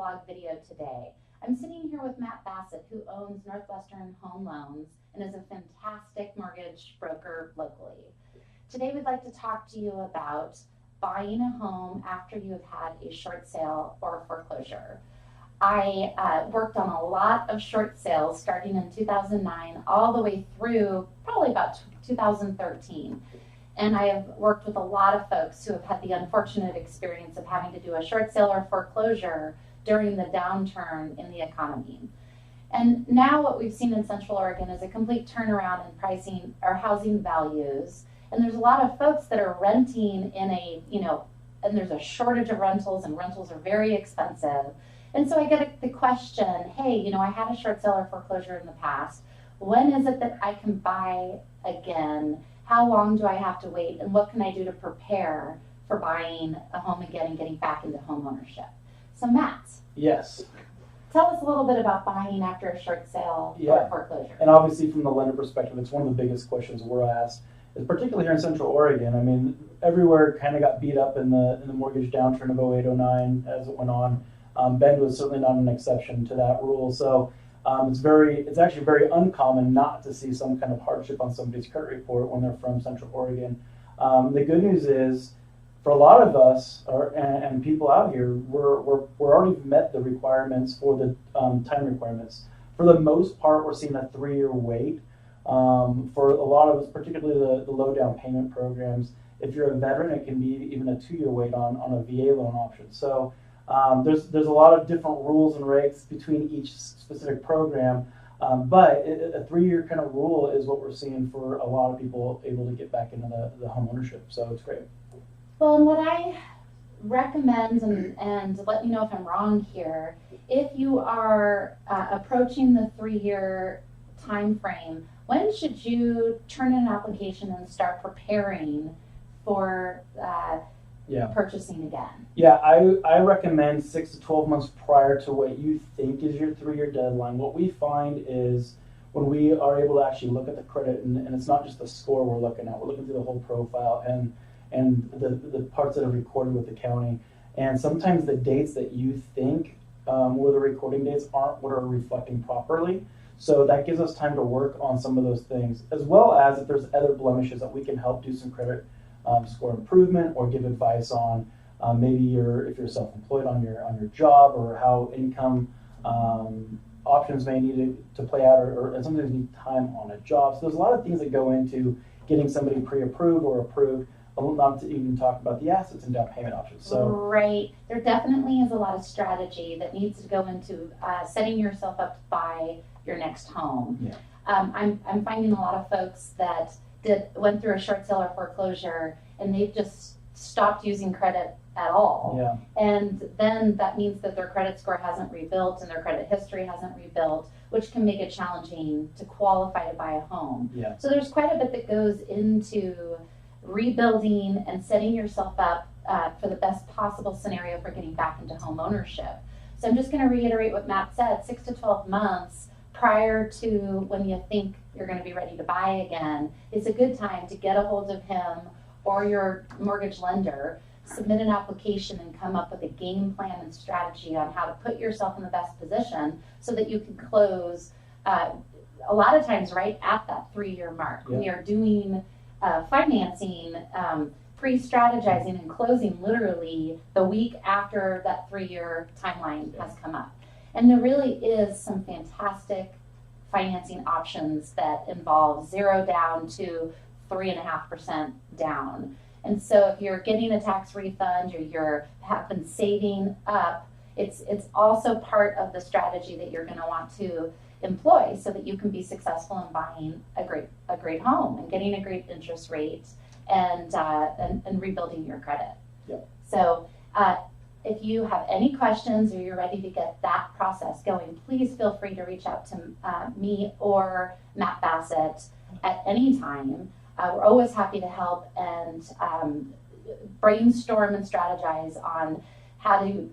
blog video today. I'm sitting here with Matt Bassitt, who owns Northwestern Home Loans and is a fantastic mortgage broker locally. Today we'd like to talk to you about buying a home after you have had a short sale or a foreclosure. I worked on a lot of short sales starting in 2009 all the way through probably about 2013. And I have worked with a lot of folks who have had the unfortunate experience of having to do a short sale or foreclosure during the downturn in the economy. And now what we've seen in Central Oregon is a complete turnaround in pricing or housing values. And there's a lot of folks that are renting in and there's a shortage of rentals, and rentals are very expensive. And so I get the question, hey, I had a short sale or foreclosure in the past. When is it that I can buy again? How long do I have to wait, and what can I do to prepare for buying a home again and getting back into home ownership? So Matt. Yes. Tell us a little bit about buying after a short sale or foreclosure. And obviously from the lender perspective, it's one of the biggest questions we're asked, particularly here in Central Oregon. I mean, everywhere kind of got beat up in the mortgage downturn of 08, 09 as it went on. Bend was certainly not an exception to that rule. So it's actually very uncommon not to see some kind of hardship on somebody's credit report when they're from Central Oregon. The good news is, for a lot of us and people out here, we're already met the requirements for the time requirements. For the most part, we're seeing a 3-year wait. For a lot of us, particularly the low down payment programs, if you're a veteran, it can be even a 2-year wait on a VA loan option. So there's a lot of different rules and regs between each specific program, but a 3-year kind of rule is what we're seeing for a lot of people able to get back into the home ownership. So it's great. Well, and what I recommend, and let me know if I'm wrong here, if you are approaching the 3-year time frame, when should you turn in an application and start preparing for purchasing again? Yeah, I recommend 6 to 12 months prior to what you think is your 3-year deadline. What we find is when we are able to actually look at the credit, and it's not just the score we're looking at, we're looking through the whole profile and the parts that are recorded with the county. And sometimes the dates that you think were the recording dates aren't what are reflecting properly. So that gives us time to work on some of those things, as well as if there's other blemishes that we can help do some credit score improvement or give advice on. Maybe if you're self-employed on your job, or how income options may need to play out, or sometimes need time on a job. So there's a lot of things that go into getting somebody pre-approved or approved, not to even talk about the assets and down payment options. So right, there definitely is a lot of strategy that needs to go into setting yourself up to buy your next home. Yeah. I'm finding a lot of folks that went through a short sale or foreclosure, and they've just stopped using credit at all. Yeah. And then that means that their credit score hasn't rebuilt and their credit history hasn't rebuilt, which can make it challenging to qualify to buy a home. Yeah. So there's quite a bit that goes into rebuilding and setting yourself up for the best possible scenario for getting back into home ownership. So I'm just going to reiterate what Matt said: 6 to 12 months prior to when you think you're going to be ready to buy again is a good time to get a hold of him or your mortgage lender, submit an application, and come up with a game plan and strategy on how to put yourself in the best position so that you can close a lot of times right at that 3-year mark. Yeah. We are doing financing, pre-strategizing, and closing literally the week after that 3-year timeline has come up. And there really is some fantastic financing options that involve 0 down to 3.5% down. And so if you're getting a tax refund or you have been saving up, it's also part of the strategy that you're going to want to employ so that you can be successful in buying a great home and getting a great interest rate and rebuilding your credit. Yep. So if you have any questions or you're ready to get that process going, please feel free to reach out to me or Matt Bassitt at any time. We're always happy to help and brainstorm and strategize on how to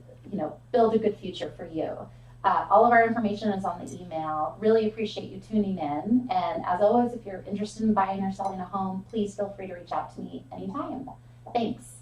build a good future for you. All of our information is on the email. Really appreciate you tuning in. And as always, if you're interested in buying or selling a home, please feel free to reach out to me anytime. Thanks.